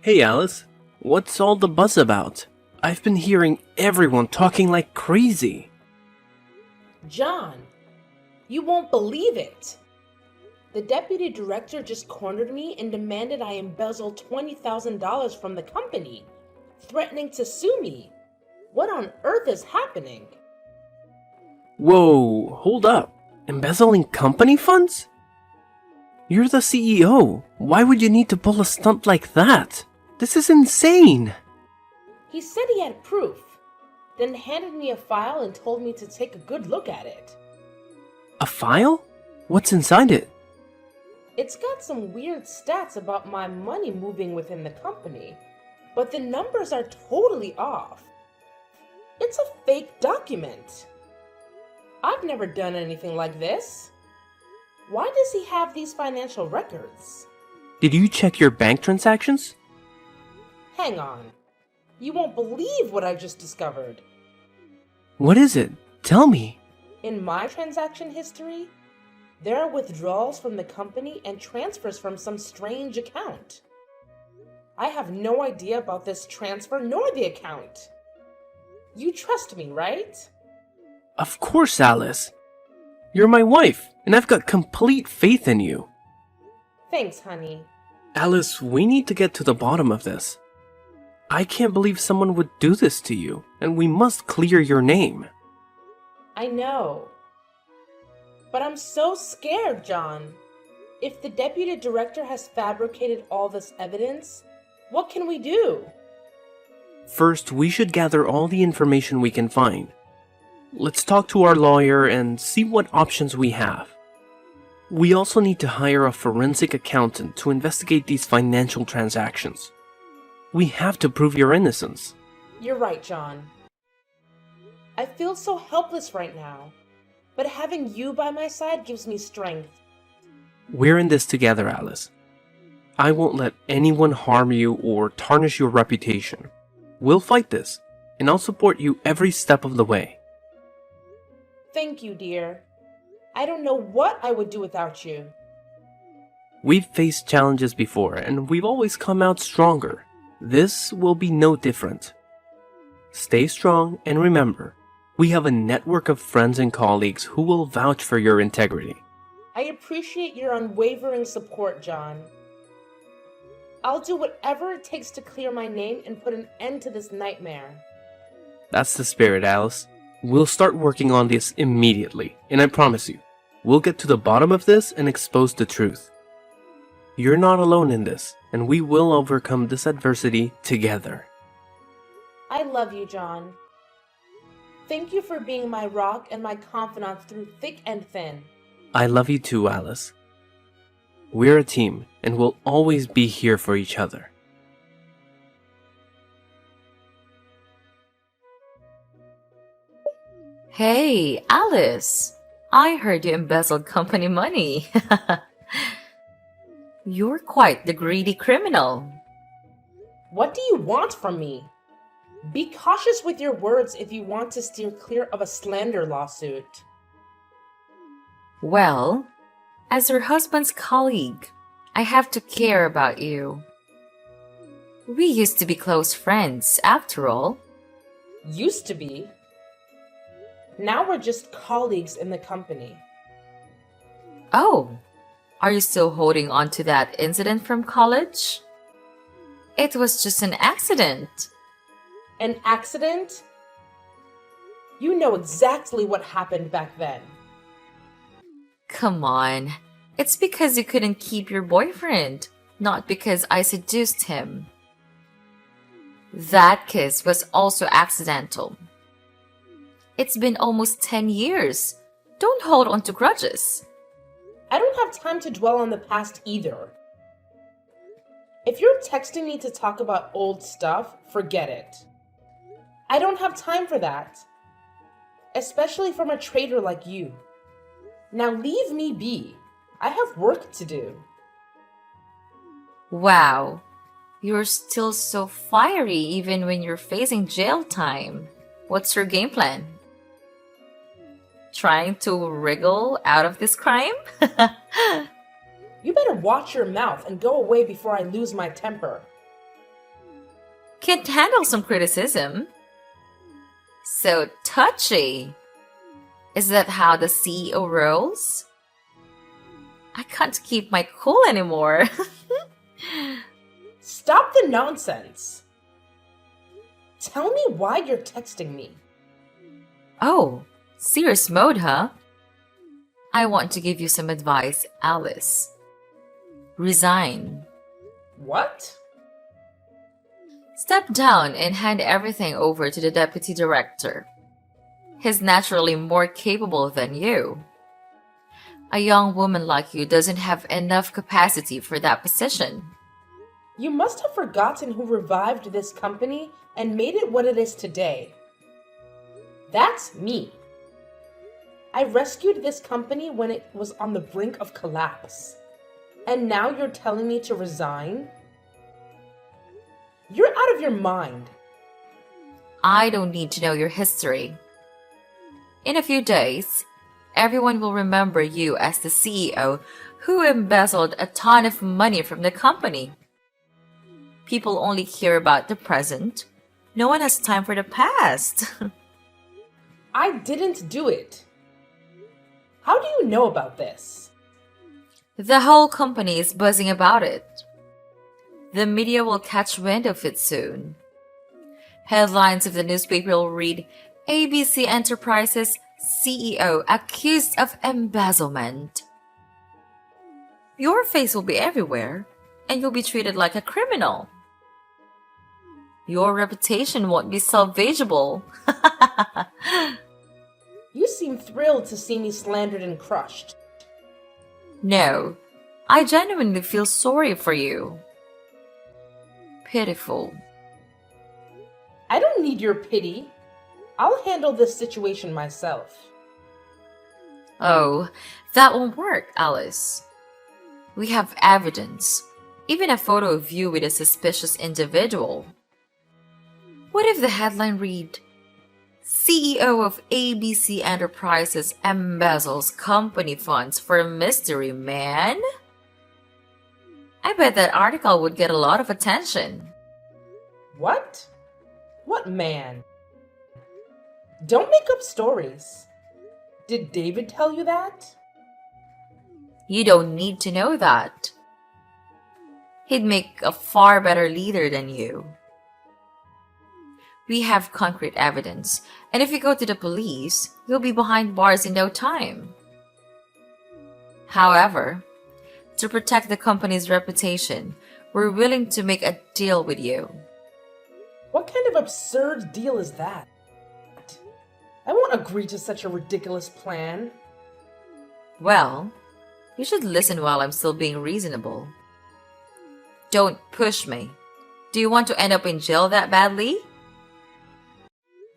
Hey Alice, what's all the buzz about? I've been hearing everyone talking like crazy. John, you won't believe it. The deputy director just cornered me and demanded I embezzle $20,000 from the company, threatening to sue me. What on earth is happening? Whoa, hold up. Embezzling company funds? You're the CEO. Why would you need to pull a stunt like that? This is insane. He said he had proof, then handed me a file and told me to take a good look at it. A file? What's inside it? It's got some weird stats about my money moving within the company, but the numbers are totally off. It's a fake document. I've never done anything like this. Why does he have these financial records? Did you check your bank transactions? Hang on. You won't believe what I just discovered. What is it? Tell me. In my transaction history, there are withdrawals from the company and transfers from some strange account. I have no idea about this transfer nor the account. You trust me, right? Of course, Alice. You're my wife, and I've got complete faith in you. Thanks, honey. Alice, we need to get to the bottom of this. I can't believe someone would do this to you, and we must clear your name. I know. But I'm so scared, John. If the deputy director has fabricated all this evidence, what can we do? First, we should gather all the information we can find. Let's talk to our lawyer and see what options we have. We also need to hire a forensic accountant to investigate these financial transactions. We have to prove your innocence. You're right, John. I feel so helpless right now, but having you by my side gives me strength. We're in this together, Alice. I won't let anyone harm you or tarnish your reputation. We'll fight this, and I'll support you every step of the way. Thank you, dear. I don't know what I would do without you. We've faced challenges before, and we've always come out stronger. This will be no different. Stay strong, and remember, we have a network of friends and colleagues who will vouch for your integrity. I appreciate your unwavering support, John. I'll do whatever it takes to clear my name and put an end to this nightmare. That's the spirit, Alice. We'll start working on this immediately, and I promise you, we'll get to the bottom of this and expose the truth. You're not alone in this, and we will overcome this adversity together. I love you, John. Thank you for being my rock and my confidant through thick and thin. I love you too, Alice. We're a team, and we'll always be here for each other. Hey, Alice. I heard you embezzled company money. You're quite the greedy criminal. What do you want from me? Be cautious with your words if you want to steer clear of a slander lawsuit. Well, as your husband's colleague, I have to care about you. We used to be close friends, after all. Used to be. Now we're just colleagues in the company. Oh, are you still holding on to that incident from college? It was just an accident. An accident? You know exactly what happened back then. Come on. It's because you couldn't keep your boyfriend, not because I seduced him. That kiss was also accidental. It's been almost 10 years. Don't hold on to grudges. I don't have time to dwell on the past either. If you're texting me to talk about old stuff, forget it. I don't have time for that. Especially from a traitor like you. Now leave me be. I have work to do. Wow. You're still so fiery even when you're facing jail time. What's your game plan? Trying to wriggle out of this crime? You better watch your mouth and go away before I lose my temper. Can't handle some criticism. So touchy. Is that how the CEO rolls? I can't keep my cool anymore. Stop the nonsense. Tell me why you're texting me. Oh, serious mode, huh? I want to give you some advice, Alice. Resign. What? Step down and hand everything over to the deputy director. He's naturally more capable than you. A young woman like you doesn't have enough capacity for that position. You must have forgotten who revived this company and made it what it is today. That's me. I rescued this company when it was on the brink of collapse. And now you're telling me to resign? You're out of your mind. I don't need to know your history. In a few days, everyone will remember you as the CEO who embezzled a ton of money from the company. People only care about the present. No one has time for the past. I didn't do it. How do you know about this? The whole company is buzzing about it. The media will catch wind of it soon. Headlines of the newspaper will read, ABC Enterprises CEO accused of embezzlement. Your face will be everywhere, and you'll be treated like a criminal. Your reputation won't be salvageable. You seem thrilled to see me slandered and crushed. No, I genuinely feel sorry for you. Pitiful. I don't need your pity. I'll handle this situation myself. Oh, that won't work, Alice. We have evidence, even a photo of you with a suspicious individual. What if the headline read, CEO of ABC Enterprises embezzles company funds for a mystery man? I bet that article would get a lot of attention. What? What man? Don't make up stories. Did David tell you that? You don't need to know that. He'd make a far better leader than you. We have concrete evidence, and if you go to the police, you'll be behind bars in no time. However, to protect the company's reputation, we're willing to make a deal with you. What kind of absurd deal is that? I won't agree to such a ridiculous plan. Well, you should listen while I'm still being reasonable. Don't push me. Do you want to end up in jail that badly?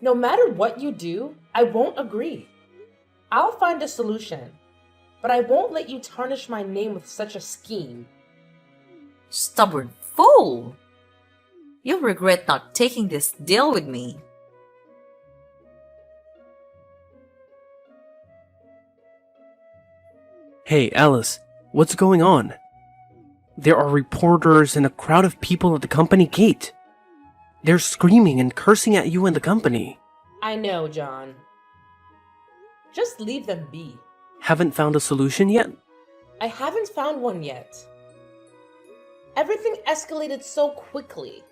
No matter what you do, I won't agree. I'll find a solution, but I won't let you tarnish my name with such a scheme. Stubborn fool! You'll regret not taking this deal with me. Hey, Alice, what's going on? There are reporters and a crowd of people at the company gate. They're screaming and cursing at you and the company. I know, John. Just leave them be. Haven't found a solution yet? I haven't found one yet. Everything escalated so quickly.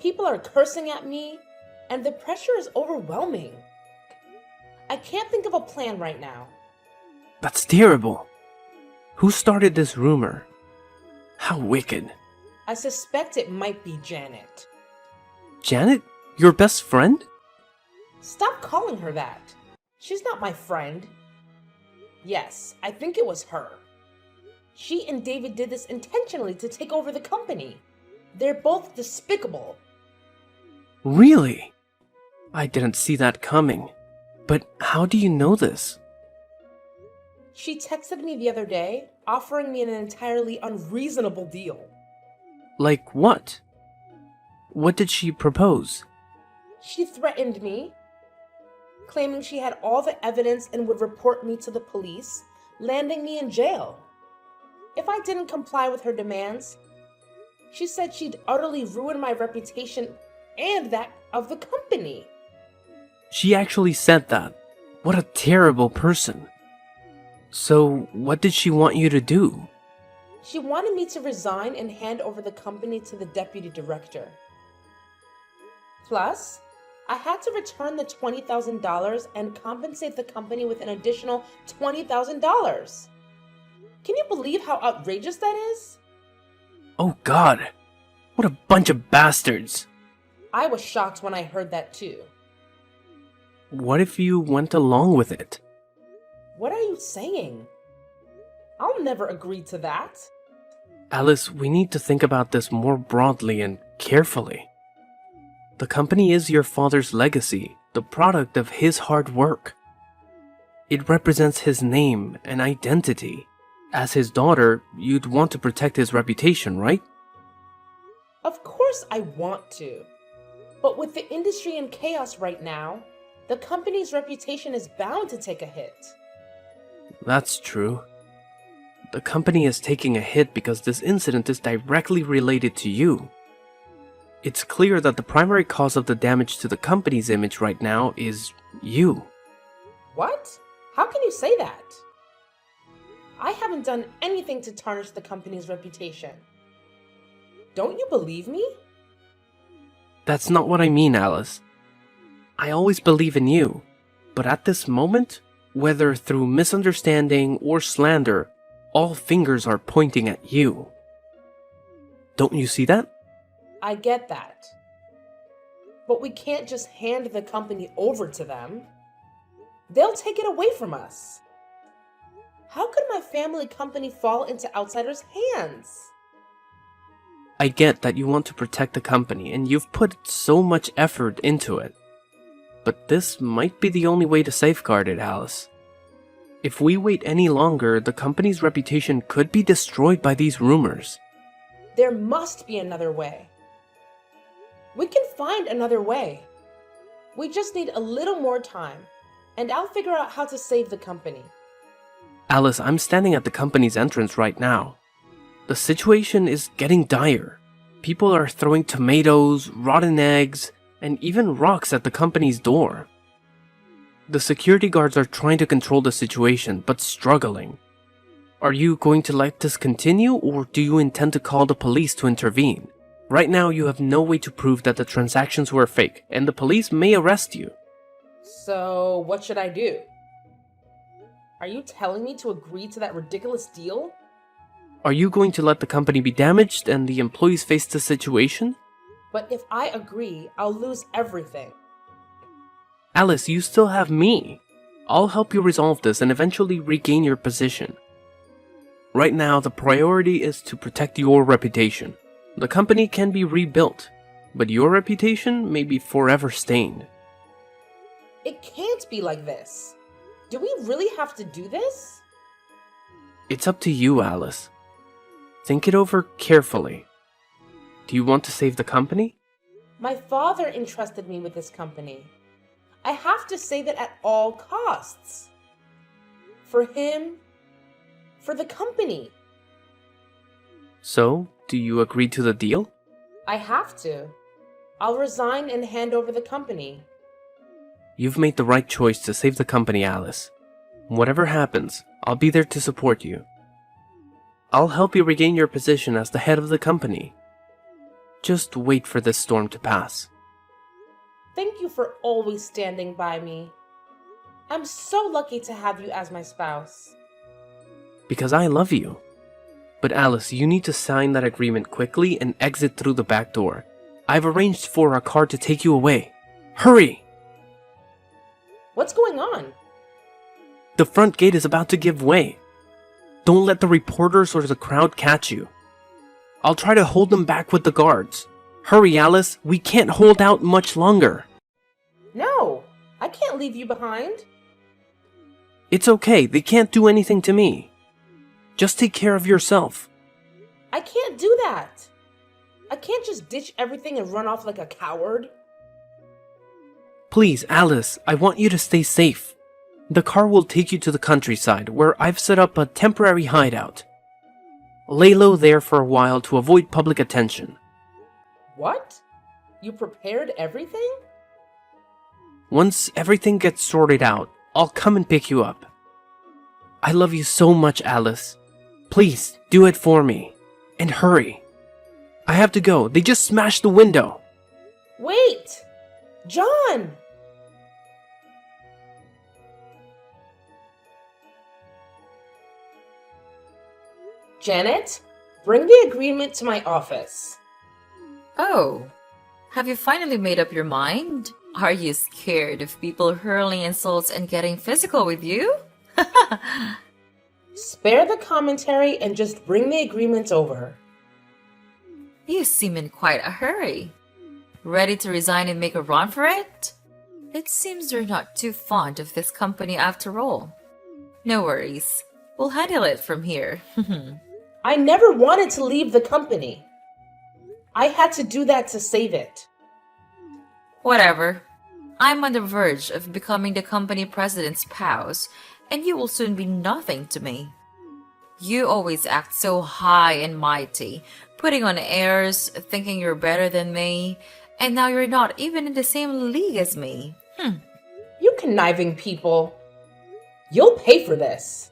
People are cursing at me, and the pressure is overwhelming. I can't think of a plan right now. That's terrible. Who started this rumor? How wicked. I suspect it might be Janet. Janet? Your best friend? Stop calling her that. She's not my friend. Yes, I think it was her. She and David did this intentionally to take over the company. They're both despicable. Really? I didn't see that coming. But how do you know this? She texted me the other day, offering me an entirely unreasonable deal. Like what? What did she propose? She threatened me, claiming she had all the evidence and would report me to the police, landing me in jail. If I didn't comply with her demands, she said she'd utterly ruin my reputation and that of the company. She actually said that. What a terrible person. So, what did she want you to do? She wanted me to resign and hand over the company to the deputy director. Plus, I had to return the $20,000 and compensate the company with an additional $20,000. Can you believe how outrageous that is? Oh God, what a bunch of bastards. I was shocked when I heard that too. What if you went along with it? What are you saying? I'll never agree to that. Alice, we need to think about this more broadly and carefully. The company is your father's legacy, the product of his hard work. It represents his name and identity. As his daughter, you'd want to protect his reputation, right? Of course I want to. But with the industry in chaos right now, the company's reputation is bound to take a hit. That's true. The company is taking a hit because this incident is directly related to you. It's clear that the primary cause of the damage to the company's image right now is you. What? How can you say that? I haven't done anything to tarnish the company's reputation. Don't you believe me? That's not what I mean, Alice. I always believe in you, but at this moment, whether through misunderstanding or slander, all fingers are pointing at you. Don't you see that? I get that. But we can't just hand the company over to them. They'll take it away from us. How could my family company fall into outsiders' hands? I get that you want to protect the company and you've put so much effort into it. But this might be the only way to safeguard it, Alice. If we wait any longer, the company's reputation could be destroyed by these rumors. There must be another way. We can find another way. We just need a little more time, and I'll figure out how to save the company. Alice, I'm standing at the company's entrance right now. The situation is getting dire. People are throwing tomatoes, rotten eggs, and even rocks at the company's door. The security guards are trying to control the situation, but struggling. Are you going to let this continue, or do you intend to call the police to intervene? Right now, you have no way to prove that the transactions were fake, and the police may arrest you. So, what should I do? Are you telling me to agree to that ridiculous deal? Are you going to let the company be damaged and the employees face the situation? But if I agree, I'll lose everything. Alice, you still have me. I'll help you resolve this and eventually regain your position. Right now, the priority is to protect your reputation. The company can be rebuilt, but your reputation may be forever stained. It can't be like this. Do we really have to do this? It's up to you, Alice. Think it over carefully. Do you want to save the company? My father entrusted me with this company. I have to save it at all costs. For him, for the company. So, do you agree to the deal? I have to. I'll resign and hand over the company. You've made the right choice to save the company, Alice. Whatever happens, I'll be there to support you. I'll help you regain your position as the head of the company. Just wait for this storm to pass. Thank you for always standing by me. I'm so lucky to have you as my spouse. Because I love you. But Alice, you need to sign that agreement quickly and exit through the back door. I've arranged for a car to take you away. Hurry! What's going on? The front gate is about to give way. Don't let the reporters or the crowd catch you. I'll try to hold them back with the guards. Hurry, Alice, we can't hold out much longer. No, I can't leave you behind. It's okay, they can't do anything to me. Just take care of yourself. I can't do that. I can't just ditch everything and run off like a coward. Please, Alice, I want you to stay safe. The car will take you to the countryside, where I've set up a temporary hideout. Lay low there for a while to avoid public attention. What? You prepared everything? Once everything gets sorted out, I'll come and pick you up. I love you so much, Alice. Please, do it for me. And hurry. I have to go. They just smashed the window. Wait! John! Janet, bring the agreement to my office. Oh, have you finally made up your mind? Are you scared of people hurling insults and getting physical with you? Spare the commentary and just bring the agreement over. You seem in quite a hurry. Ready to resign and make a run for it? It seems you're not too fond of this company after all. No worries. We'll handle it from here. I never wanted to leave the company. I had to do that to save it. Whatever. I'm on the verge of becoming the company president's spouse, and you will soon be nothing to me. You always act so high and mighty, putting on airs, thinking you're better than me, and now you're not even in the same league as me. You conniving people. You'll pay for this.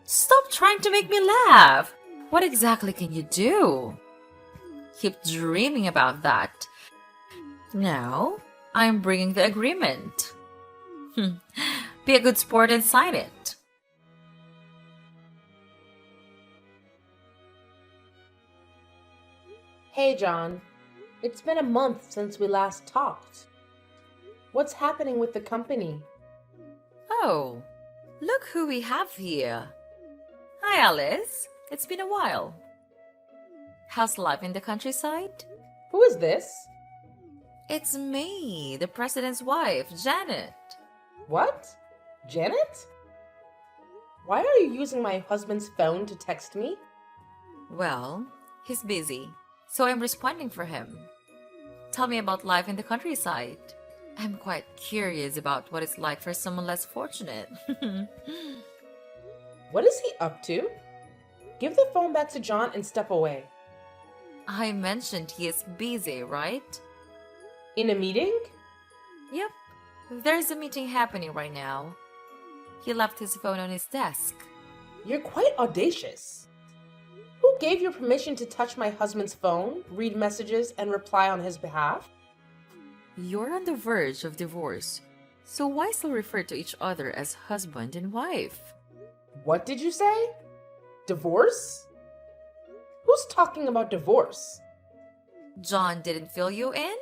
Stop trying to make me laugh. What exactly can you do? Keep dreaming about that. Now, I'm bringing the agreement. Be a good sport and sign it. Hey, John. It's been a month since we last talked. What's happening with the company? Oh, look who we have here. Hi, Alice. It's been a while. How's life in the countryside? Who is this? It's me, the president's wife, Janet. What? Janet? Why are you using my husband's phone to text me? Well, he's busy, so I'm responding for him. Tell me about life in the countryside. I'm quite curious about what it's like for someone less fortunate. What is he up to? Give the phone back to John and step away. I mentioned he is busy, right? In a meeting? Yep, there's a meeting happening right now. He left his phone on his desk. You're quite audacious. Who gave you permission to touch my husband's phone, read messages, and reply on his behalf? You're on the verge of divorce, so why still refer to each other as husband and wife? What did you say? Divorce? Who's talking about divorce? John didn't fill you in?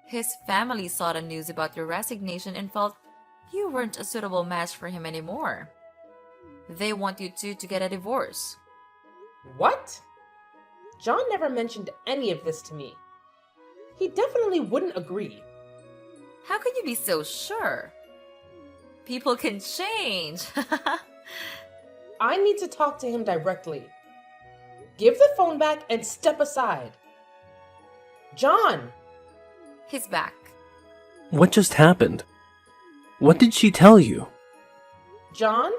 His family saw the news about your resignation and felt you weren't a suitable match for him anymore. They want you two to get a divorce. What? John never mentioned any of this to me. He definitely wouldn't agree. How can you be so sure? People can change. I need to talk to him directly. Give the phone back and step aside. John! He's back. What just happened? What did she tell you? John?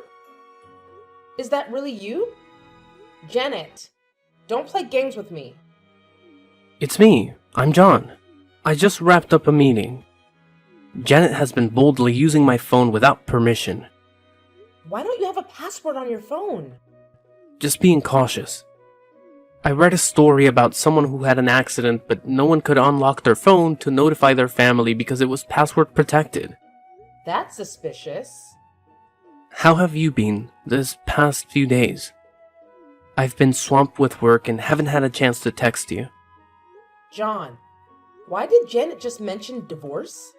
Is that really you? Janet, don't play games with me. It's me. I'm John. I just wrapped up a meeting. Janet has been boldly using my phone without permission. Why don't you have a password on your phone? Just being cautious. I read a story about someone who had an accident, but no one could unlock their phone to notify their family because it was password protected. That's suspicious. How have you been this past few days? I've been swamped with work and haven't had a chance to text you. John, why did Janet just mention divorce?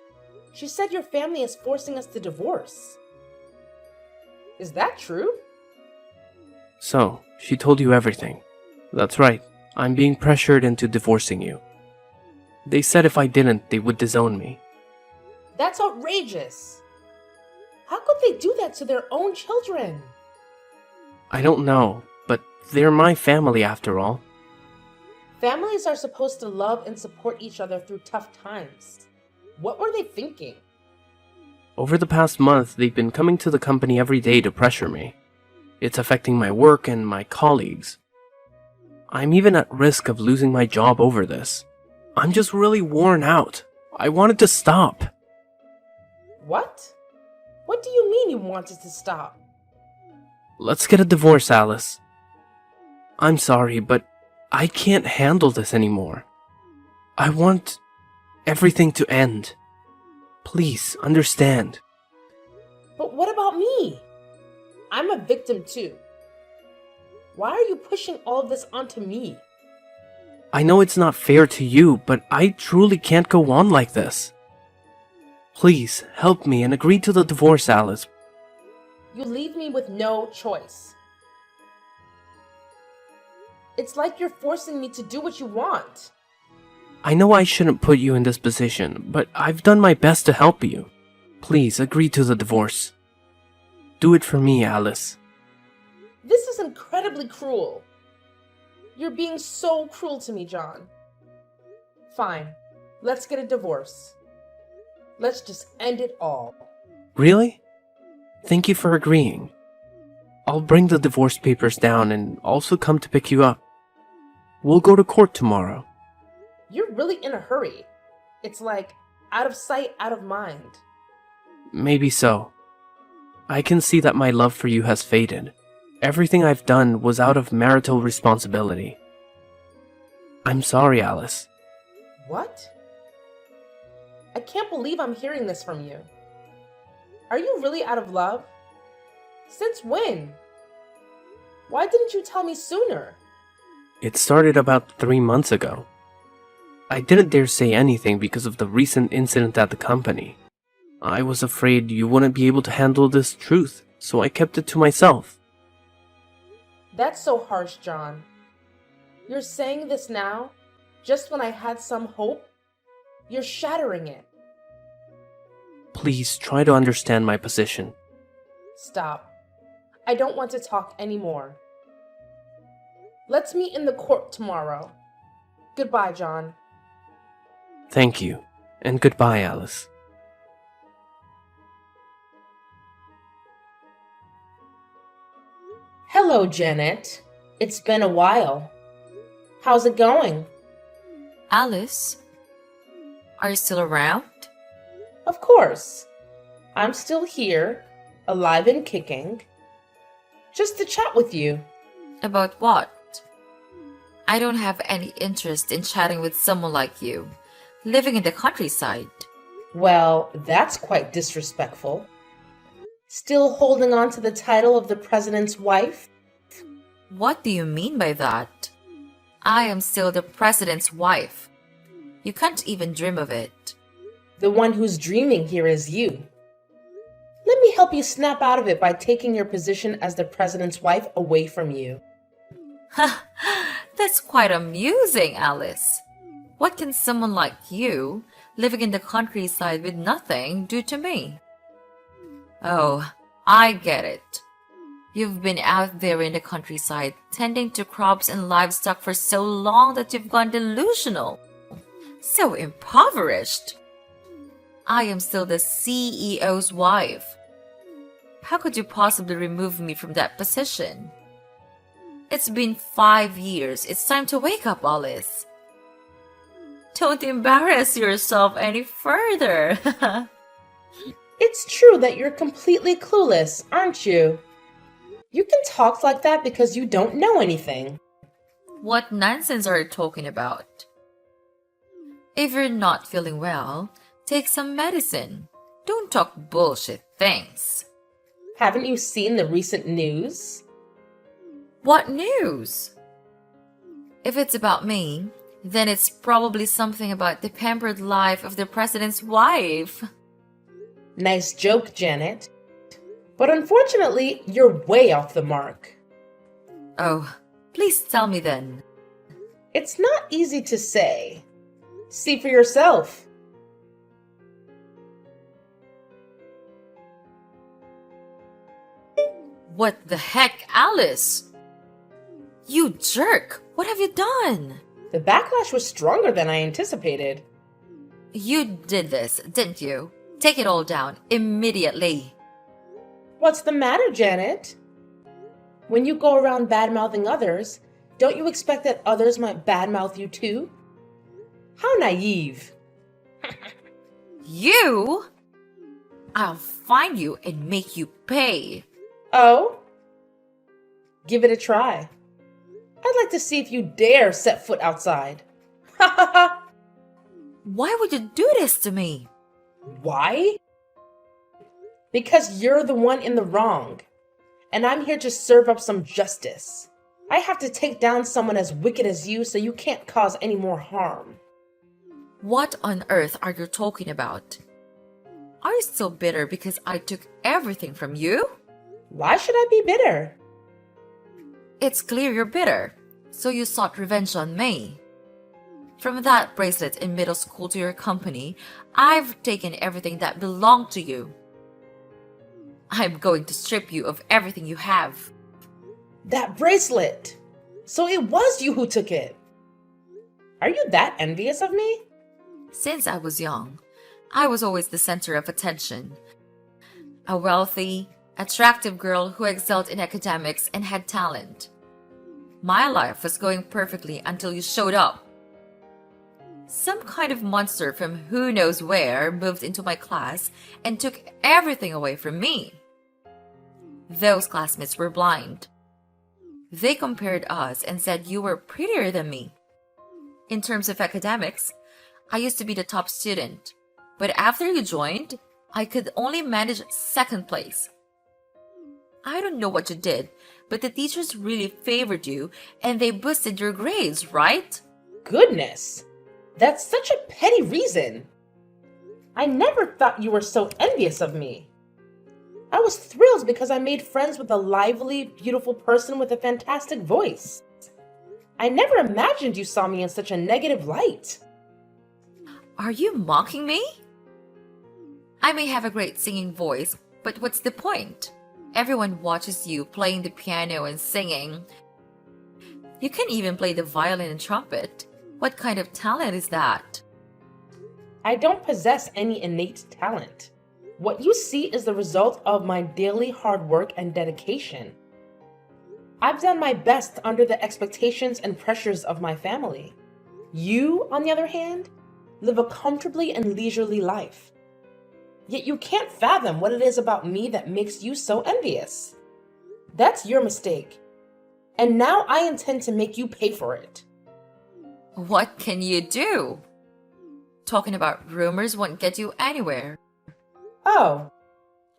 She said your family is forcing us to divorce. Is that true? So, she told you everything. That's right. I'm being pressured into divorcing you. They said if I didn't, they would disown me. That's outrageous. How could they do that to their own children? I don't know, but they're my family after all. Families are supposed to love and support each other through tough times. What were they thinking? Over the past month, they've been coming to the company every day to pressure me. It's affecting my work and my colleagues. I'm even at risk of losing my job over this. I'm just really worn out. I wanted to stop. What? What do you mean you wanted to stop? Let's get a divorce, Alice. I'm sorry, but I can't handle this anymore. I want everything to end. Please, understand. But what about me? I'm a victim too. Why are you pushing all of this onto me? I know it's not fair to you, but I truly can't go on like this. Please, help me and agree to the divorce, Alice. You leave me with no choice. It's like you're forcing me to do what you want. I know I shouldn't put you in this position, but I've done my best to help you. Please, agree to the divorce. Do it for me, Alice. This is incredibly cruel. You're being so cruel to me, John. Fine, let's get a divorce. Let's just end it all. Really? Thank you for agreeing. I'll bring the divorce papers down and also come to pick you up. We'll go to court tomorrow. You're really in a hurry. It's like out of sight, out of mind. Maybe so. I can see that my love for you has faded. Everything I've done was out of marital responsibility. I'm sorry, Alice. What? I can't believe I'm hearing this from you. Are you really out of love? Since when? Why didn't you tell me sooner? It started about 3 months ago. I didn't dare say anything because of the recent incident at the company. I was afraid you wouldn't be able to handle this truth, so I kept it to myself. That's so harsh, John. You're saying this now, just when I had some hope? You're shattering it. Please try to understand my position. Stop. I don't want to talk anymore. Let's meet in the court tomorrow. Goodbye, John. Thank you, and goodbye, Alice. Hello, Janet. It's been a while. How's it going? Alice, are you still around? Of course. I'm still here, alive and kicking. Just to chat with you. About what? I don't have any interest in chatting with someone like you, living in the countryside. Well, that's quite disrespectful. Still holding on to the title of the president's wife? What do you mean by that? I am still the president's wife. You can't even dream of it. The one who's dreaming here is you. Let me help you snap out of it by taking your position as the president's wife away from you. That's quite amusing, Alice. What can someone like you, living in the countryside with nothing, do to me? Oh, I get it. You've been out there in the countryside, tending to crops and livestock for so long that you've gone delusional. So impoverished. I am still the CEO's wife. How could you possibly remove me from that position? It's been 5 years. It's time to wake up, Alice. Don't embarrass yourself any further. It's true that you're completely clueless, aren't you? You can talk like that because you don't know anything. What nonsense are you talking about? If you're not feeling well, take some medicine. Don't talk bullshit things. Haven't you seen the recent news? What news? If it's about me, then it's probably something about the pampered life of the president's wife. Nice joke, Janet. But unfortunately, you're way off the mark. Oh, please tell me then. It's not easy to say. See for yourself. What the heck, Alice? You jerk! What have you done? The backlash was stronger than I anticipated. You did this, didn't you? Take it all down, immediately. What's the matter, Janet? When you go around bad-mouthing others, don't you expect that others might badmouth you too? How naive. You? I'll find you and make you pay. Oh? Give it a try. I'd like to see if you dare set foot outside. Ha ha ha! Why would you do this to me? Why? Because you're the one in the wrong, and I'm here to serve up some justice. I have to take down someone as wicked as you so you can't cause any more harm. What on earth are you talking about? Are you still bitter because I took everything from you? Why should I be bitter? It's clear you're bitter, so you sought revenge on me. From that bracelet in middle school to your company, I've taken everything that belonged to you. I'm going to strip you of everything you have. That bracelet! So it was you who took it! Are you that envious of me? Since I was young, I was always the center of attention. A wealthy, attractive girl who excelled in academics and had talent. My life was going perfectly until you showed up. Some kind of monster from who knows where moved into my class and took everything away from me. Those classmates were blind. They compared us and said you were prettier than me. In terms of academics, I used to be the top student, but after you joined, I could only manage second place. I don't know what you did, but the teachers really favored you and they boosted your grades, right? Goodness! That's such a petty reason. I never thought you were so envious of me. I was thrilled because I made friends with a lively, beautiful person with a fantastic voice. I never imagined you saw me in such a negative light. Are you mocking me? I may have a great singing voice, but what's the point? Everyone watches you playing the piano and singing. You can even play the violin and trumpet. What kind of talent is that? I don't possess any innate talent. What you see is the result of my daily hard work and dedication. I've done my best under the expectations and pressures of my family. You, on the other hand, live a comfortably and leisurely life. Yet you can't fathom what it is about me that makes you so envious. That's your mistake. And now I intend to make you pay for it. What can you do? Talking about rumors won't get you anywhere. Oh,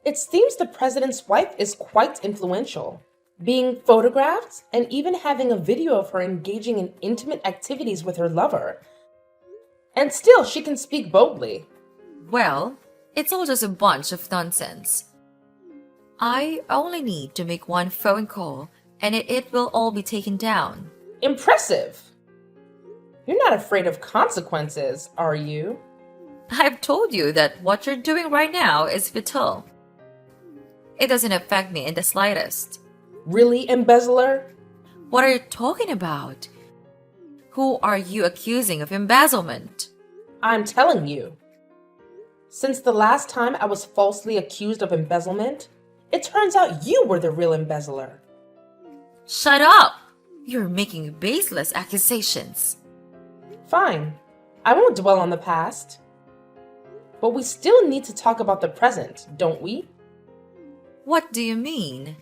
it seems the president's wife is quite influential. Being photographed and even having a video of her engaging in intimate activities with her lover. And still, she can speak boldly. Well, it's all just a bunch of nonsense. I only need to make one phone call and it will all be taken down. Impressive! You're not afraid of consequences, are you? I've told you that what you're doing right now is futile. It doesn't affect me in the slightest. Really, embezzler? What are you talking about? Who are you accusing of embezzlement? I'm telling you. Since the last time I was falsely accused of embezzlement, it turns out you were the real embezzler. Shut up! You're making baseless accusations. Fine. I won't dwell on the past. But we still need to talk about the present, don't we? What do you mean?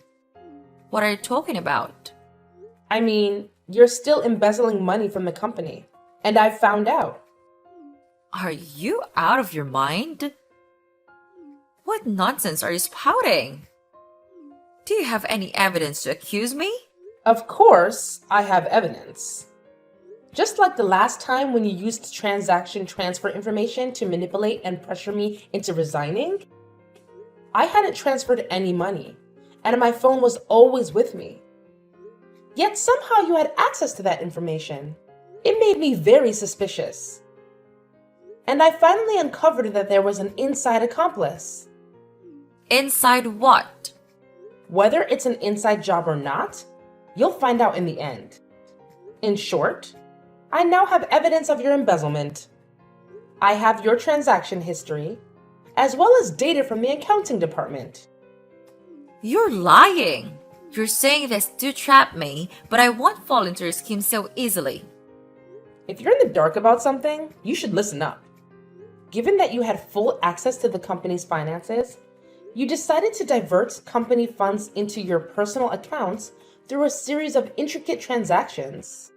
What are you talking about? I mean, you're still embezzling money from the company, and I've found out. Are you out of your mind? What nonsense are you spouting? Do you have any evidence to accuse me? Of course, I have evidence. Just like the last time when you used transaction transfer information to manipulate and pressure me into resigning, I hadn't transferred any money, and my phone was always with me. Yet somehow you had access to that information. It made me very suspicious. And I finally uncovered that there was an inside accomplice. Inside what? Whether it's an inside job or not, you'll find out in the end. In short, I now have evidence of your embezzlement. I have your transaction history, as well as data from the accounting department. You're lying. You're saying this to trap me, but I won't fall into your scheme so easily. If you're in the dark about something, you should listen up. Given that you had full access to the company's finances, you decided to divert company funds into your personal accounts through a series of intricate transactions.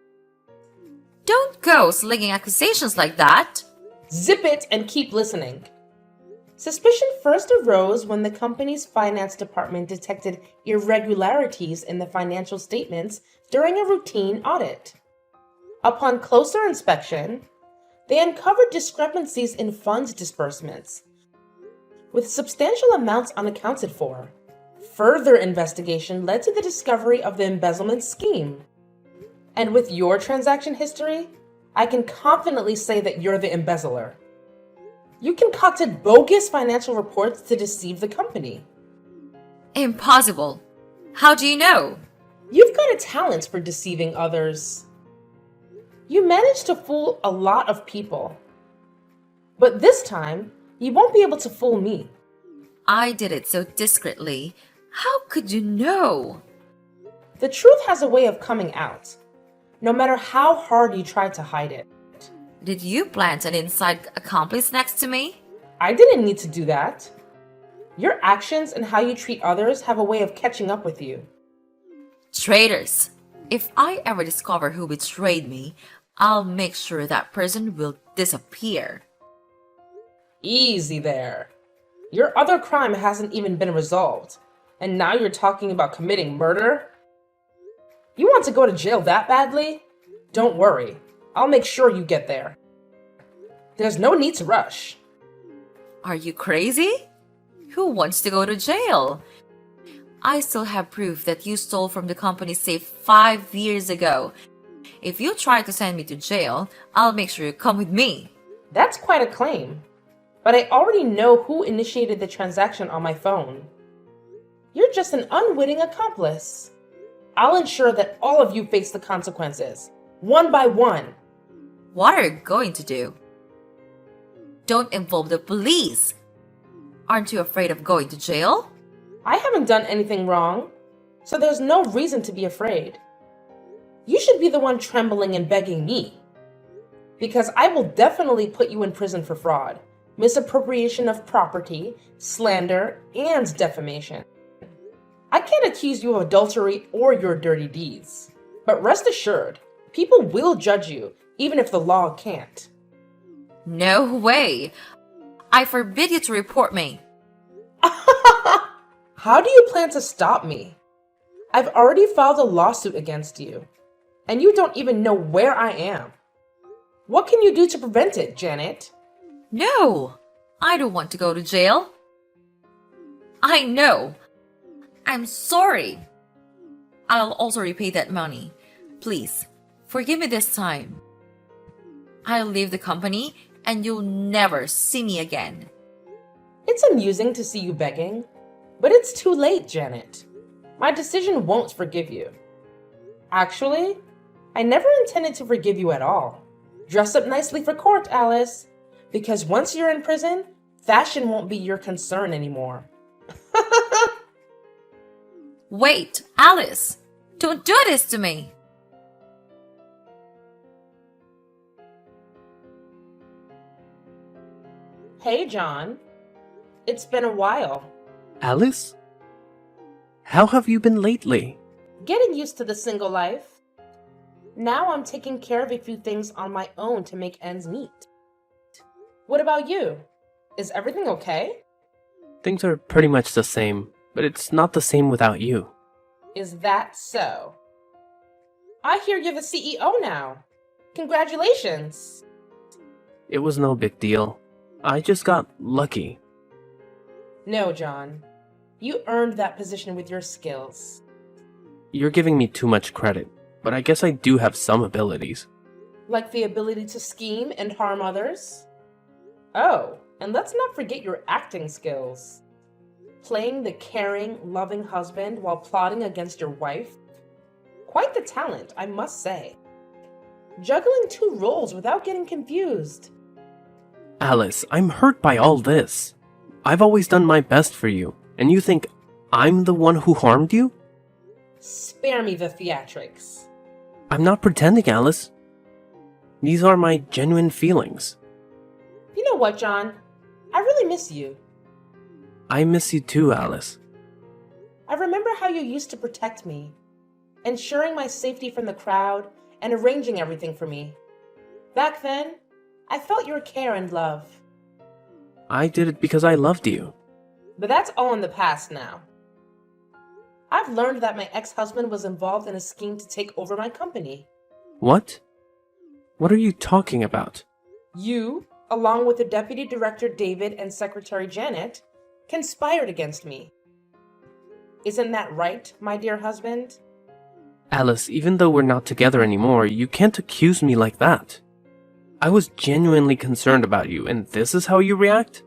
Don't go slinging accusations like that. Zip it and keep listening. Suspicion first arose when the company's finance department detected irregularities in the financial statements during a routine audit. Upon closer inspection, they uncovered discrepancies in funds disbursements, with substantial amounts unaccounted for. Further investigation led to the discovery of the embezzlement scheme. And with your transaction history, I can confidently say that you're the embezzler. You concocted bogus financial reports to deceive the company. Impossible. How do you know? You've got a talent for deceiving others. You managed to fool a lot of people. But this time, you won't be able to fool me. I did it so discreetly. How could you know? The truth has a way of coming out, no matter how hard you try to hide it. Did you plant an inside accomplice next to me? I didn't need to do that. Your actions and how you treat others have a way of catching up with you. Traitors! If I ever discover who betrayed me, I'll make sure that person will disappear. Easy there. Your other crime hasn't even been resolved, and now you're talking about committing murder? You want to go to jail that badly? Don't worry, I'll make sure you get there. There's no need to rush. Are you crazy? Who wants to go to jail? I still have proof that you stole from the company's safe 5 years ago. If you try to send me to jail, I'll make sure you come with me. That's quite a claim, but I already know who initiated the transaction on my phone. You're just an unwitting accomplice. I'll ensure that all of you face the consequences, one by one. What are you going to do? Don't involve the police. Aren't you afraid of going to jail? I haven't done anything wrong, so there's no reason to be afraid. You should be the one trembling and begging me, because I will definitely put you in prison for fraud, misappropriation of property, slander, and defamation. I can't accuse you of adultery or your dirty deeds, but rest assured, people will judge you, even if the law can't. No way. I forbid you to report me. How do you plan to stop me? I've already filed a lawsuit against you, and you don't even know where I am. What can you do to prevent it, Janet? No, I don't want to go to jail. I know. I'm sorry. I'll also repay that money. Please, forgive me this time. I'll leave the company and you'll never see me again. It's amusing to see you begging, but it's too late, Janet. My decision won't forgive you. Actually, I never intended to forgive you at all. Dress up nicely for court, Alice, because once you're in prison, fashion won't be your concern anymore. Wait, Alice! Don't do this to me! Hey, John. It's been a while. Alice? How have you been lately? Getting used to the single life. Now I'm taking care of a few things on my own to make ends meet. What about you? Is everything okay? Things are pretty much the same, but it's not the same without you. Is that so? I hear you're the CEO now. Congratulations. It was no big deal. I just got lucky. No, John. You earned that position with your skills. You're giving me too much credit, but I guess I do have some abilities. Like the ability to scheme and harm others? Oh, and let's not forget your acting skills. Playing the caring, loving husband while plotting against your wife? Quite the talent, I must say. Juggling two roles without getting confused. Alice, I'm hurt by all this. I've always done my best for you, and you think I'm the one who harmed you? Spare me the theatrics. I'm not pretending, Alice. These are my genuine feelings. You know what, John? I really miss you. I miss you too, Alice. I remember how you used to protect me, ensuring my safety from the crowd and arranging everything for me. Back then, I felt your care and love. I did it because I loved you. But that's all in the past now. I've learned that my ex-husband was involved in a scheme to take over my company. What? What are you talking about? You, along with the Deputy Director David and Secretary Janet, conspired against me. Isn't that right, my dear husband? Alice, even though we're not together anymore, you can't accuse me like that. I was genuinely concerned about you, and this is how you react?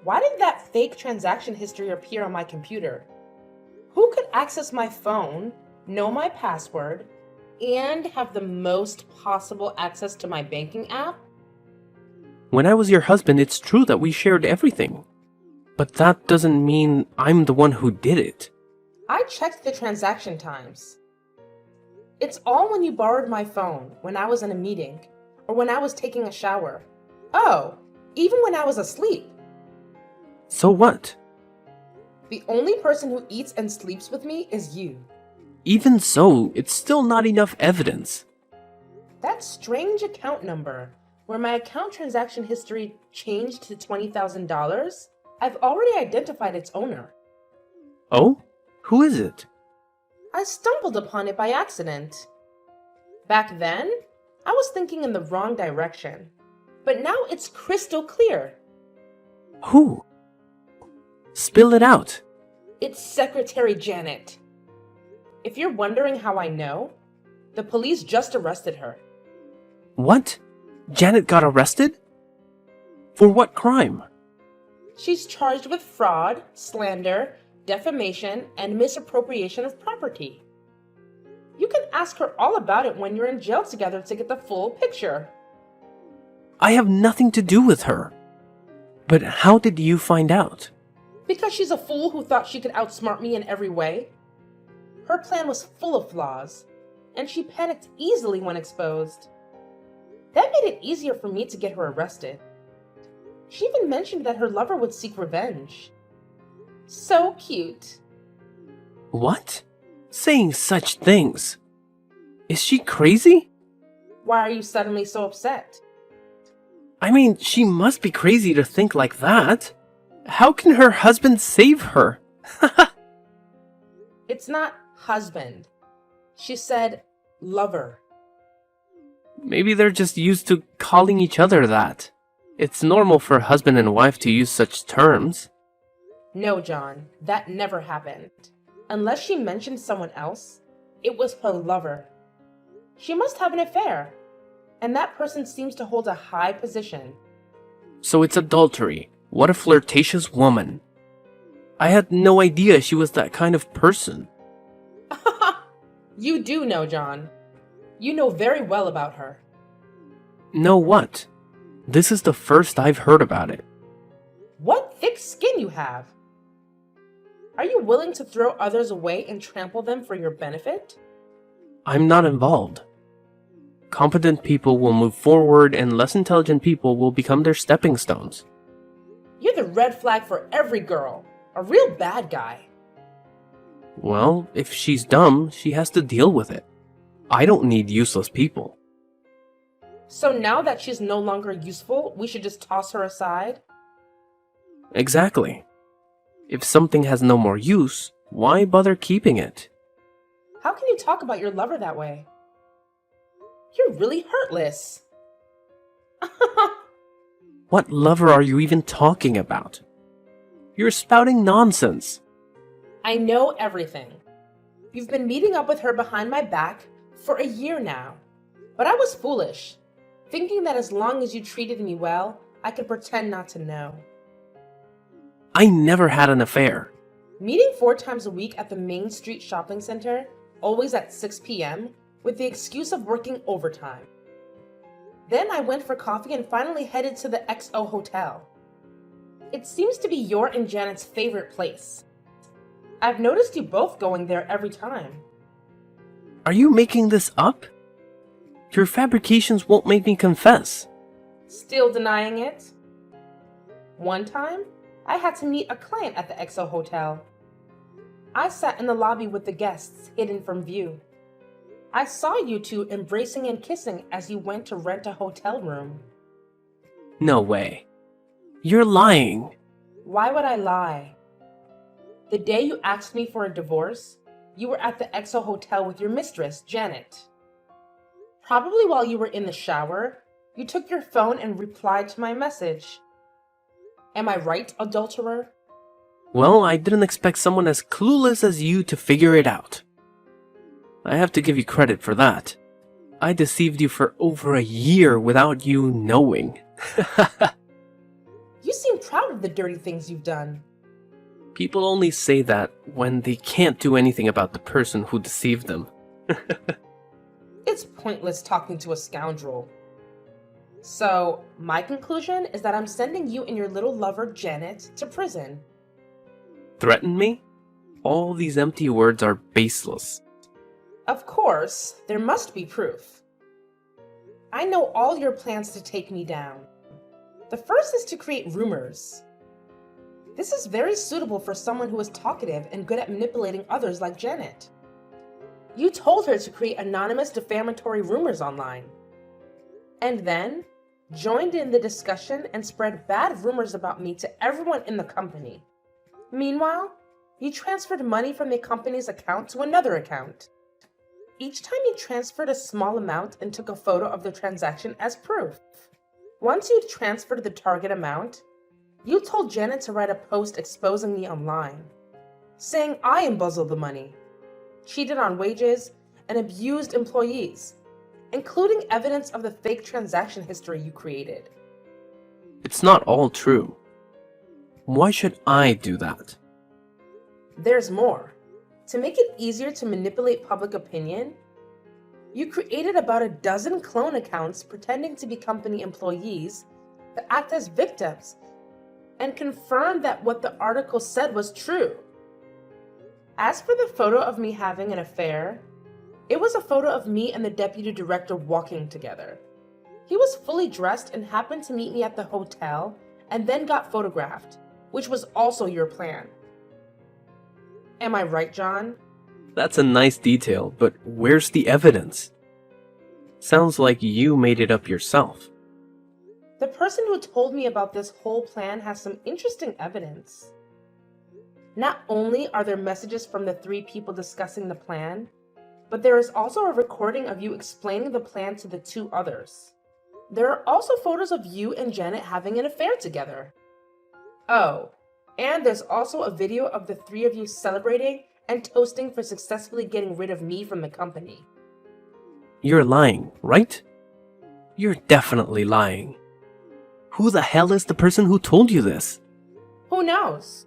Why did that fake transaction history appear on my computer? Who could access my phone, know my password, and have the most possible access to my banking app? When I was your husband, it's true that we shared everything. But that doesn't mean I'm the one who did it. I checked the transaction times. It's all when you borrowed my phone, when I was in a meeting, or when I was taking a shower. Oh, even when I was asleep. So what? The only person who eats and sleeps with me is you. Even so, it's still not enough evidence. That strange account number, where my account transaction history changed to $20,000, I've already identified its owner. Oh? Who is it? I stumbled upon it by accident. Back then, I was thinking in the wrong direction, but now it's crystal clear. Who? Spill it out. It's Secretary Janet. If you're wondering how I know, the police just arrested her. What? Janet got arrested? For what crime? She's charged with fraud, slander, defamation, and misappropriation of property. You can ask her all about it when you're in jail together to get the full picture. I have nothing to do with her. But how did you find out? Because she's a fool who thought she could outsmart me in every way. Her plan was full of flaws, and she panicked easily when exposed. That made it easier for me to get her arrested. She even mentioned that her lover would seek revenge. So cute. What? Saying such things? Is she crazy? Why are you suddenly so upset? I mean, she must be crazy to think like that. How can her husband save her? It's not husband. She said lover. Maybe they're just used to calling each other that. It's normal for husband and wife to use such terms. No, John, that never happened. Unless she mentioned someone else, it was her lover. She must have an affair, and that person seems to hold a high position. So it's adultery. What a flirtatious woman. I had no idea she was that kind of person. You do know, John. You know very well about her. Know what? This is the first I've heard about it. What thick skin you have! Are you willing to throw others away and trample them for your benefit? I'm not involved. Competent people will move forward and less intelligent people will become their stepping stones. You're the red flag for every girl. A real bad guy. Well, if she's dumb, she has to deal with it. I don't need useless people. So now that she's no longer useful, we should just toss her aside? Exactly. If something has no more use, why bother keeping it? How can you talk about your lover that way? You're really heartless. What lover are you even talking about? You're spouting nonsense. I know everything. You've been meeting up with her behind my back for a year now. But I was foolish, thinking that as long as you treated me well, I could pretend not to know. I never had an affair. Meeting 4 times a week at the Main Street Shopping Center, always at 6 p.m., with the excuse of working overtime. Then I went for coffee and finally headed to the XO Hotel. It seems to be your and Janet's favorite place. I've noticed you both going there every time. Are you making this up? Your fabrications won't make me confess. Still denying it? One time, I had to meet a client at the EXO Hotel. I sat in the lobby with the guests, hidden from view. I saw you two embracing and kissing as you went to rent a hotel room. No way. You're lying. Why would I lie? The day you asked me for a divorce, you were at the EXO Hotel with your mistress, Janet. Probably while you were in the shower, you took your phone and replied to my message. Am I right, adulterer? Well, I didn't expect someone as clueless as you to figure it out. I have to give you credit for that. I deceived you for over a year without you knowing. You seem proud of the dirty things you've done. People only say that when they can't do anything about the person who deceived them. It's pointless talking to a scoundrel. So, my conclusion is that I'm sending you and your little lover, Janet, to prison. Threaten me? All these empty words are baseless. Of course, there must be proof. I know all your plans to take me down. The first is to create rumors. This is very suitable for someone who is talkative and good at manipulating others like Janet. You told her to create anonymous defamatory rumors online. And then, joined in the discussion and spread bad rumors about me to everyone in the company. Meanwhile, you transferred money from the company's account to another account. Each time you transferred a small amount and took a photo of the transaction as proof. Once you'd transferred the target amount, you told Janet to write a post exposing me online, saying I embezzled the money, cheated on wages, and abused employees, including evidence of the fake transaction history you created. It's not all true. Why should I do that? There's more. To make it easier to manipulate public opinion, you created about a dozen clone accounts pretending to be company employees that act as victims and confirmed that what the article said was true. As for the photo of me having an affair, it was a photo of me and the deputy director walking together. He was fully dressed and happened to meet me at the hotel and then got photographed, which was also your plan. Am I right, John? That's a nice detail, but where's the evidence? Sounds like you made it up yourself. The person who told me about this whole plan has some interesting evidence. Not only are there messages from the 3 people discussing the plan, but there is also a recording of you explaining the plan to the 2 others. There are also photos of you and Janet having an affair together. Oh, and there's also a video of the 3 of you celebrating and toasting for successfully getting rid of me from the company. You're lying, right? You're definitely lying. Who the hell is the person who told you this? Who knows?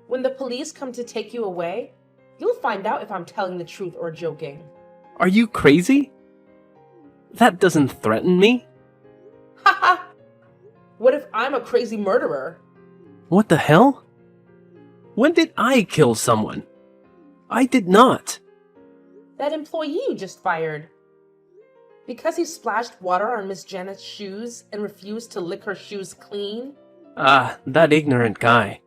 When the police come to take you away, you'll find out if I'm telling the truth or joking. Are you crazy? That doesn't threaten me. Haha! What if I'm a crazy murderer? What the hell? When did I kill someone? I did not. That employee you just fired. Because he splashed water on Miss Janet's shoes and refused to lick her shoes clean? Ah, that ignorant guy.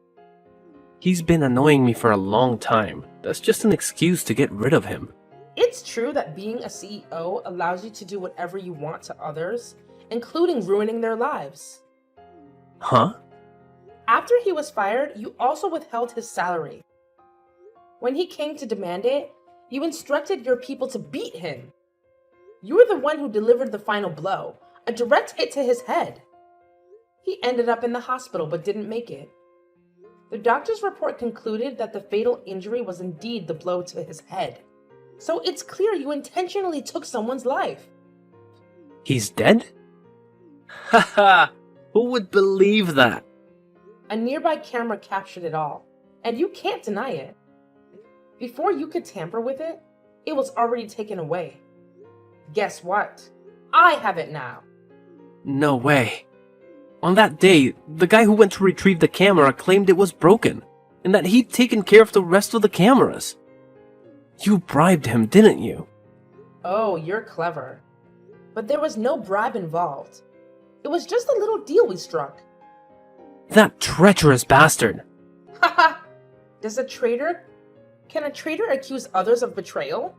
He's been annoying me for a long time. That's just an excuse to get rid of him. It's true that being a CEO allows you to do whatever you want to others, including ruining their lives. Huh? After he was fired, you also withheld his salary. When he came to demand it, you instructed your people to beat him. You were the one who delivered the final blow, a direct hit to his head. He ended up in the hospital but didn't make it. The doctor's report concluded that the fatal injury was indeed the blow to his head. So it's clear you intentionally took someone's life. He's dead? Haha, who would believe that? A nearby camera captured it all, and you can't deny it. Before you could tamper with it, it was already taken away. Guess what? I have it now. No way. On that day, the guy who went to retrieve the camera claimed it was broken, and that he'd taken care of the rest of the cameras. You bribed him, didn't you? Oh, you're clever. but there was no bribe involved. It was just a little deal we struck. That treacherous bastard! Haha! Can a traitor accuse others of betrayal?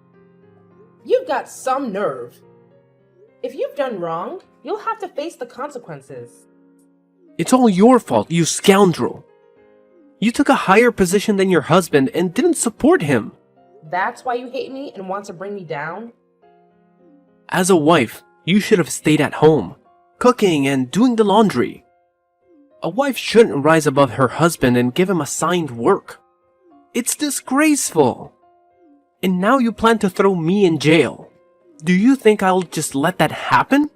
You've got some nerve. If you've done wrong, you'll have to face the consequences. It's all your fault, you scoundrel! You took a higher position than your husband and didn't support him. That's why you hate me and want to bring me down? As a wife, you should have stayed at home, cooking and doing the laundry. A wife shouldn't rise above her husband and give him assigned work. It's disgraceful. And now you plan to throw me in jail. Do you think I'll just let that happen?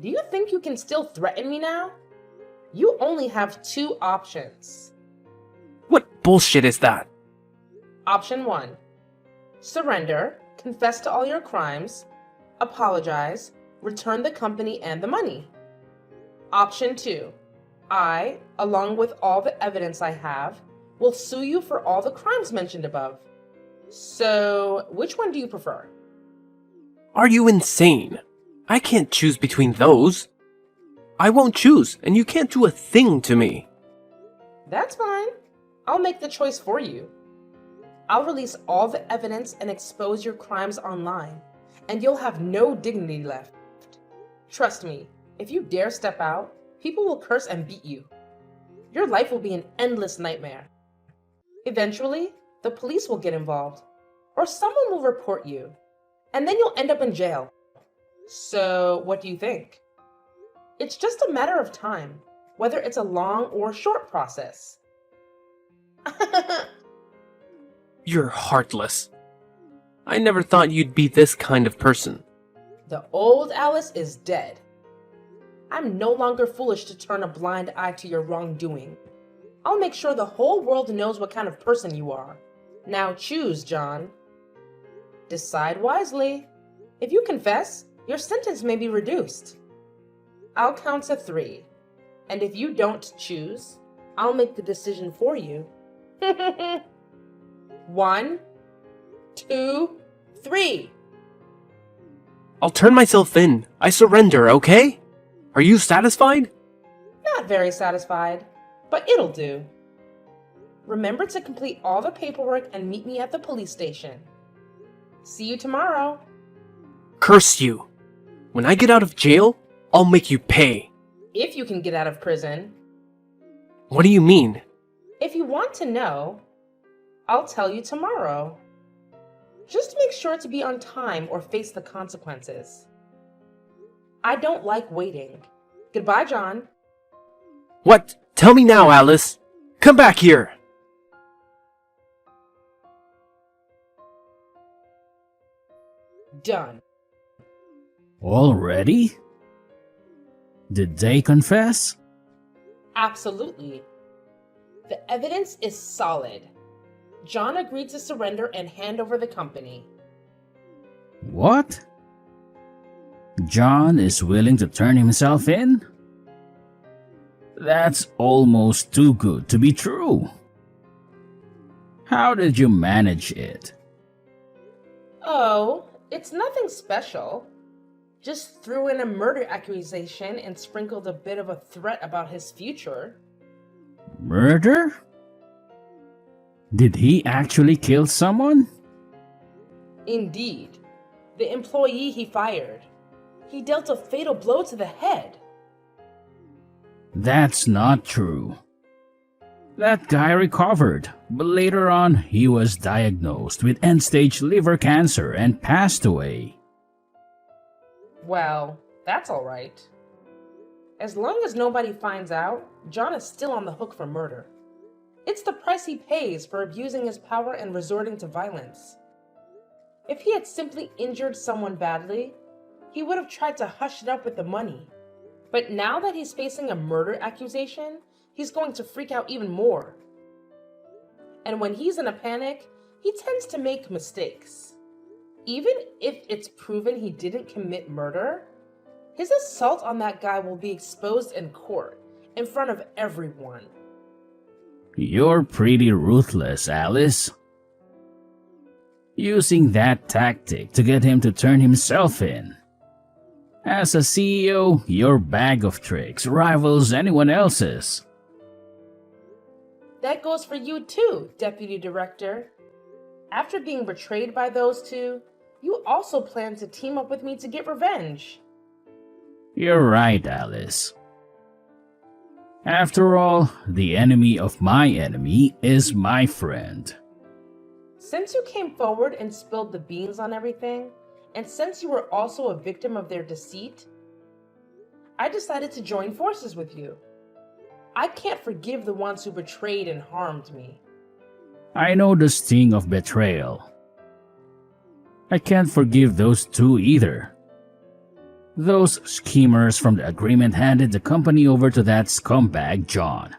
Do you think you can still threaten me now? You only have two options. What bullshit is that? Option 1. Surrender, confess to all your crimes, apologize, return the company and the money. Option 2. I, along with all the evidence I have, will sue you for all the crimes mentioned above. So, which one do you prefer? Are you insane? I can't choose between those. I won't choose, and you can't do a thing to me. That's fine. I'll make the choice for you. I'll release all the evidence and expose your crimes online, and you'll have no dignity left. Trust me, if you dare step out, people will curse and beat you. Your life will be an endless nightmare. Eventually, the police will get involved, or someone will report you, and then you'll end up in jail. So, what do you think? It's just a matter of time, whether it's a long or short process. You're heartless. I never thought you'd be this kind of person. The old Alice is dead. I'm no longer foolish to turn a blind eye to your wrongdoing. I'll make sure the whole world knows what kind of person you are. Now choose, John. Decide wisely. If you confess, your sentence may be reduced. I'll count to 3, and if you don't choose, I'll make the decision for you. 1, 2, 3. I'll turn myself in. I surrender, okay? Are you satisfied? Not very satisfied, but it'll do. Remember to complete all the paperwork and meet me at the police station. See you tomorrow. Curse you. When I get out of jail, I'll make you pay. If you can get out of prison. What do you mean? If you want to know, I'll tell you tomorrow. Just make sure to be on time or face the consequences. I don't like waiting. Goodbye, John. What? Tell me now, Alice. Come back here. Done. Already? Did they confess? Absolutely. The evidence is solid. John agreed to surrender and hand over the company. What? John is willing to turn himself in? That's almost too good to be true. How did you manage it? Oh, it's nothing special. Just threw in a murder accusation and sprinkled a bit of a threat about his future. Murder? Did he actually kill someone? Indeed. The employee he fired. He dealt a fatal blow to the head. That's not true. That guy recovered, but later on he was diagnosed with end-stage liver cancer and passed away. Well, that's all right. As long as nobody finds out, John is still on the hook for murder. It's the price he pays for abusing his power and resorting to violence. If he had simply injured someone badly, he would have tried to hush it up with the money. But now that he's facing a murder accusation, he's going to freak out even more. And when he's in a panic, he tends to make mistakes. Even if it's proven he didn't commit murder, his assault on that guy will be exposed in court, in front of everyone. You're pretty ruthless, Alice. Using that tactic to get him to turn himself in. As a CEO, your bag of tricks rivals anyone else's. That goes for you too, Deputy Director. After being betrayed by those two, you also plan to team up with me to get revenge. You're right, Alice. After all, the enemy of my enemy is my friend. Since you came forward and spilled the beans on everything, and since you were also a victim of their deceit, I decided to join forces with you. I can't forgive the ones who betrayed and harmed me. I know the sting of betrayal. I can't forgive those two either. Those schemers from the agreement handed the company over to that scumbag John.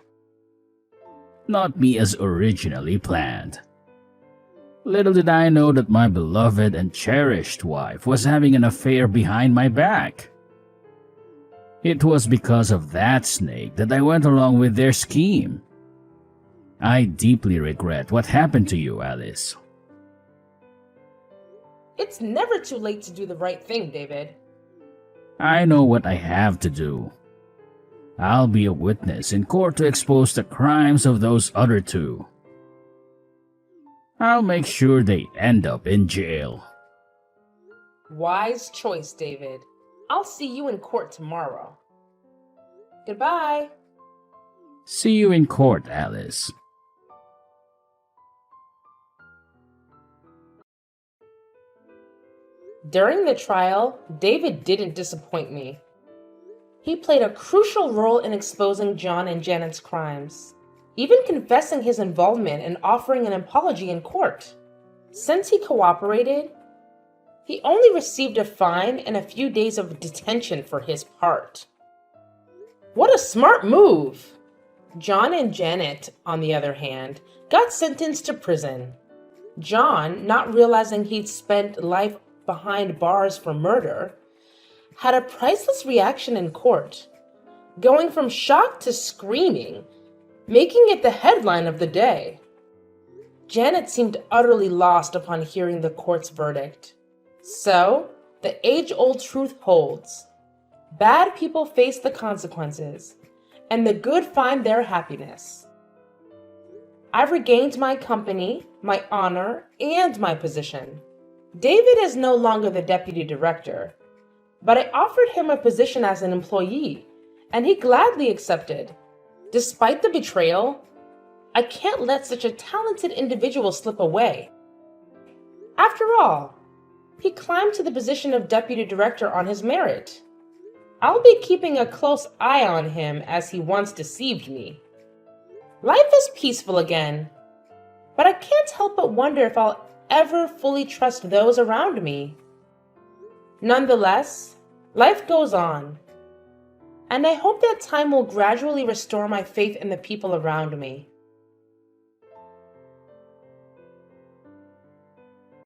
Not me as originally planned. Little did I know that my beloved and cherished wife was having an affair behind my back. It was because of that snake that I went along with their scheme. I deeply regret what happened to you, Alice. It's never too late to do the right thing, David. I know what I have to do. I'll be a witness in court to expose the crimes of those other two. I'll make sure they end up in jail. Wise choice, David. I'll see you in court tomorrow. Goodbye. See you in court, Alice. During the trial, David didn't disappoint me. He played a crucial role in exposing John and Janet's crimes, even confessing his involvement and offering an apology in court. Since he cooperated, he only received a fine and a few days of detention for his part. What a smart move! John and Janet, on the other hand, got sentenced to prison. John, not realizing he'd spent life behind bars for murder, had a priceless reaction in court, going from shock to screaming, making it the headline of the day. Janet seemed utterly lost upon hearing the court's verdict. So, the age-old truth holds. Bad people face the consequences, and the good find their happiness. I've regained my company, my honor, and my position. David is no longer the deputy director, but I offered him a position as an employee, and he gladly accepted. Despite the betrayal, I can't let such a talented individual slip away. After all, he climbed to the position of deputy director on his merit. I'll be keeping a close eye on him as he once deceived me. Life is peaceful again, but I can't help but wonder if I'll ever fully trust those around me. Nonetheless, life goes on, and I hope that time will gradually restore my faith in the people around me.